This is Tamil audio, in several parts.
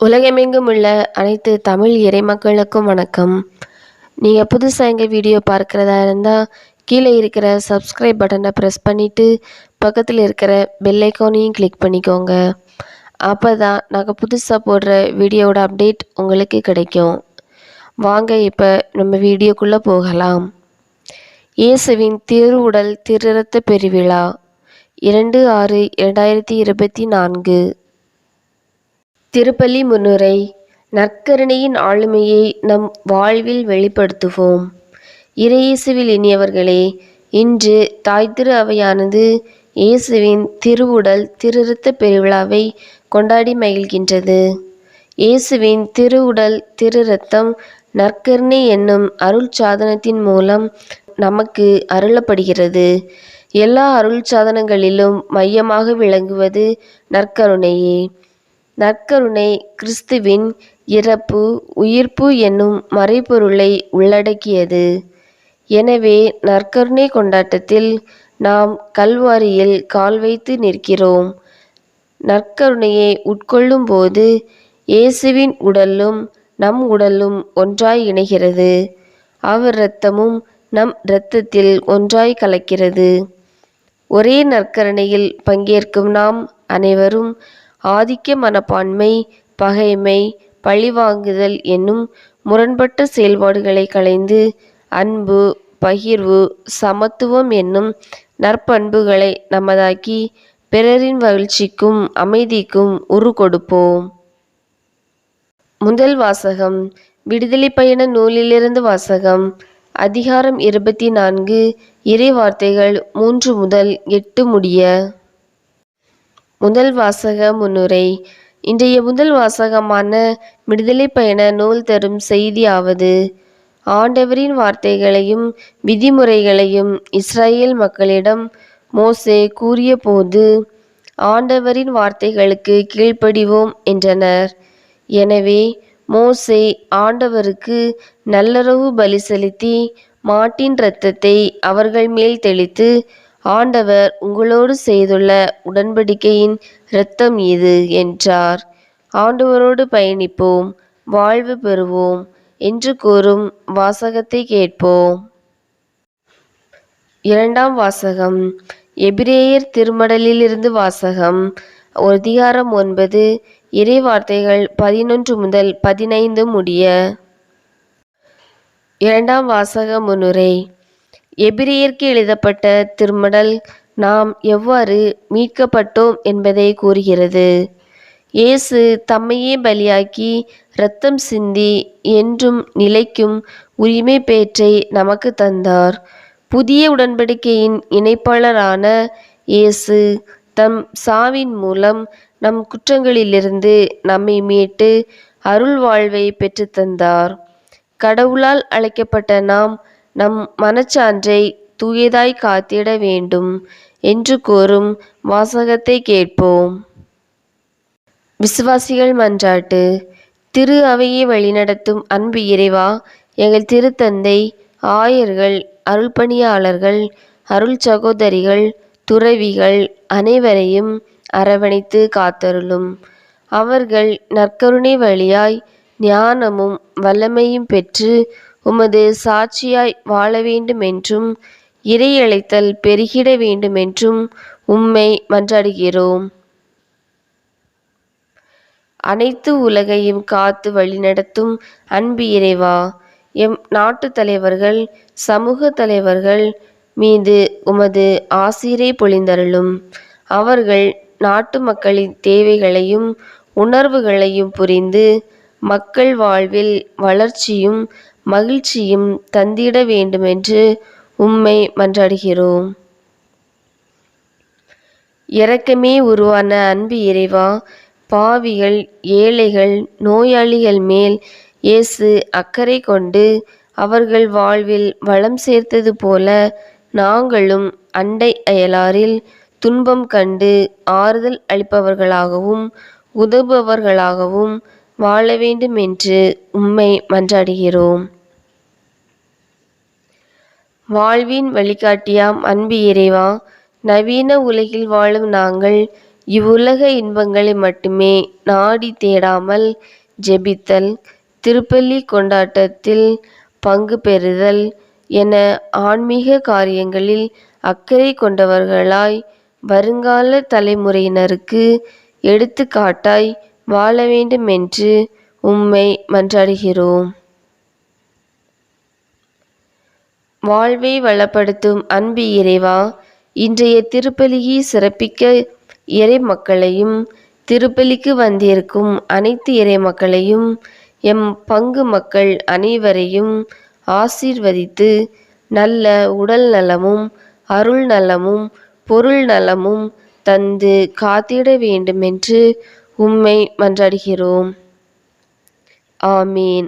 உலகமெங்கும் உள்ள அனைத்து தமிழ் இறைமக்களுக்கும் வணக்கம். நீங்கள் புதுசாக எங்கள் வீடியோ பார்க்குறதா இருந்தால் கீழே இருக்கிற சப்ஸ்கிரைப் பட்டனை ப்ரெஸ் பண்ணிவிட்டு பக்கத்தில் இருக்கிற பெல் ஐக்கானையும் கிளிக் பண்ணிக்கோங்க. அப்போ தான் நாங்கள் புதுசாக போடுற வீடியோவோட அப்டேட் உங்களுக்கு கிடைக்கும். வாங்க இப்போ நம்ம வீடியோக்குள்ளே போகலாம். இயேசுவின் திருவுடல் திருரத்த பெருவிழா 2/6/2024. திருப்பலி முன்னுரை. நற்கருணையின் ஆளுமையை நம் வாழ்வில் வெளிப்படுத்துவோம். இறையேசுவில் இனியவர்களே, இன்று தாய் திரு அவையானது இயேசுவின் திருவுடல் திருரத்த பெருவிழாவை கொண்டாடி மகிழ்கின்றது. இயேசுவின் திருவுடல் திருரத்தம் நற்கருணை என்னும் அருள் சாதனத்தின் மூலம் நமக்கு அருளப்படுகிறது. எல்லா அருள் சாதனங்களிலும் மையமாக விளங்குவது நற்கருணையே. நற்கருணை கிறிஸ்துவின் இறப்பு உயிர்ப்பு என்னும் மறைபொருளை உள்ளடக்கியது. எனவே நற்கருணை கொண்டாட்டத்தில் நாம் கல்வாரியில் கால் வைத்து நிற்கிறோம். நற்கருணையை உட்கொள்ளும் போது இயேசுவின் உடலும் நம் உடலும் ஒன்றாய் இணைகிறது. அவர் இரத்தமும் நம் இரத்தத்தில் ஒன்றாய் கலக்கிறது. ஒரே நற்கருணையில் பங்கேற்கும் நாம் அனைவரும் ஆதிக்க மனப்பான்மை, பகைமை, பழிவாங்குதல் என்னும் முரண்பட்ட செயல்பாடுகளை களைந்து அன்பு, பகிர்வு, சமத்துவம் என்னும் நற்பண்புகளை நமதாக்கி பிறரின் மகிழ்ச்சிக்கும் அமைதிக்கும் உரு கொடுப்போம். முதல் வாசகம். விடுதலை பயண நூலிலிருந்து வாசகம். அதிகாரம் 24. இறை வார்த்தைகள் 3 முதல் 8 முடிய. முதல் வாசக முன்னுரை. இன்றைய முதல் வாசகமான விடுதலை பயண நூல் தரும் செய்தியாவது: ஆண்டவரின் வார்த்தைகளையும் விதிமுறைகளையும் இஸ்ரேல் மக்களிடம் மோசே கூறிய போது ஆண்டவரின் வார்த்தைகளுக்கு கீழ்ப்படிவோம் என்றனர். எனவே மோசே ஆண்டவருக்கு நல்லறவு பலி செலுத்தி மாட்டின் இரத்தத்தை அவர்கள் மேல் தெளித்து, ஆண்டவர் உங்களோடு செய்துள்ள உடன்படிக்கையின் இரத்தம் இது என்றார். ஆண்டவரோடு பயணிப்போம், வாழ்வு பெறுவோம் என்று கூறும் வாசகத்தை கேட்போம். இரண்டாம் வாசகம். எபிரேயர் திருமடலிலிருந்து வாசகம். அதிகாரம் 9. இறை வார்த்தைகள் 11 முதல் 15 முடிய. இரண்டாம் வாசக முன்னுரை. எபிரேயருக்கு எழுதப்பட்ட திருமடல் நாம் எவ்வாறு மீட்கப்பட்டோம் என்பதை கூறுகிறது. இயேசு தம்மையே பலியாக்கி இரத்தம் சிந்தி என்றும் நிலைக்கும் உரிமை பேற்றை நமக்கு தந்தார். புதிய உடன்படிக்கையின் இணைப்பாளரான இயேசு தம் சாவின் மூலம் நம் குற்றங்களிலிருந்து நம்மை மீட்டு அருள் வாழ்வை பெற்றுத்தந்தார். கடவுளால் அழைக்கப்பட்ட நாம் நம் மனச்சான்றை தூயதாய் காத்திட வேண்டும் என்று கூறும் வாசகத்தை கேட்போம். விசுவாசிகள் மன்றாட்டு. திரு அவையை வழிநடத்தும் அன்பு இறைவா, எங்கள் திருத்தந்தை, ஆயர்கள், அருள்பணியாளர்கள், அருள் சகோதரிகள், துறவிகள் அனைவரையும் அரவணைத்து காத்தருளும். அவர்கள் நற்கருணை வழியாய் ஞானமும் வல்லமையும் பெற்று உமது சாட்சியாய் வாழ வேண்டுமென்றும் இறை அழைத்தல் பெருகிட வேண்டுமென்றும் உம்மை மன்றாடுகிறோம். அனைத்து உலகையும் காத்து வழிநடத்தும் அன்பு இறைவா, எம் நாட்டு தலைவர்கள், சமூக தலைவர்கள் மீது உமது ஆசீரை பொழிந்தருளும். அவர்கள் நாட்டு மக்களின் தேவைகளையும் உணர்வுகளையும் புரிந்து மக்கள் வாழ்வில் வளர்ச்சியும் மகிழ்ச்சியும் தந்திட வேண்டுமென்று உம்மை மன்றாடுகிறோம். இரக்கமே உருவான அன்பு இறைவா, பாவிகள், ஏழைகள், நோயாளிகள் மேல் இயேசு அக்கறை கொண்டு அவர்கள் வாழ்வில் வளம் சேர்த்தது போல நாங்களும் அண்டை அயலாரில் துன்பம் கண்டு ஆறுதல் அளிப்பவர்களாகவும் உதவுபவர்களாகவும் வாழ வேண்டும் என்று உம்மை மன்றாடுகிறோம். வாழ்வின் வழிகாட்டியாம் அன்பு இறைவா, நவீன உலகில் வாழும் நாங்கள் இவ்வுலக இன்பங்களை மட்டுமே நாடி தேடாமல் ஜெபித்தல், திருப்பலி கொண்டாட்டத்தில் பங்கு பெறுதல் என ஆன்மீக காரியங்களில் அக்கறை கொண்டவர்களாய் வருங்கால தலைமுறையினருக்கு எடுத்துக்காட்டாய் வாழ வேண்டுமென்று உம்மை மன்றாடுகிறோம். வாழ்வை வளப்படுத்தும் அன்பு இறைவா, இன்றைய திருப்பலியை சிறப்பிக்க இறை மக்களையும் திருப்பலிக்கு வந்திருக்கும் அனைத்து இறை மக்களையும் எம் பங்கு மக்கள் அனைவரையும் ஆசீர்வதித்து நல்ல உடல் நலமும் அருள் நலமும் பொருள் நலமும் தந்து காத்திட வேண்டுமென்று உம்மை மன்றாடுகிறோம். ஆமீன்.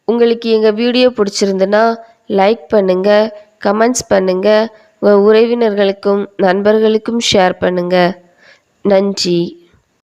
உங்களுக்கு எங்கள் வீடியோ பிடிச்சிருந்துன்னா லைக் பண்ணுங்கள், கமெண்ட்ஸ் பண்ணுங்கள், உங்கள் உறவினர்களுக்கும் நண்பர்களுக்கும் ஷேர் பண்ணுங்கள். நன்றி.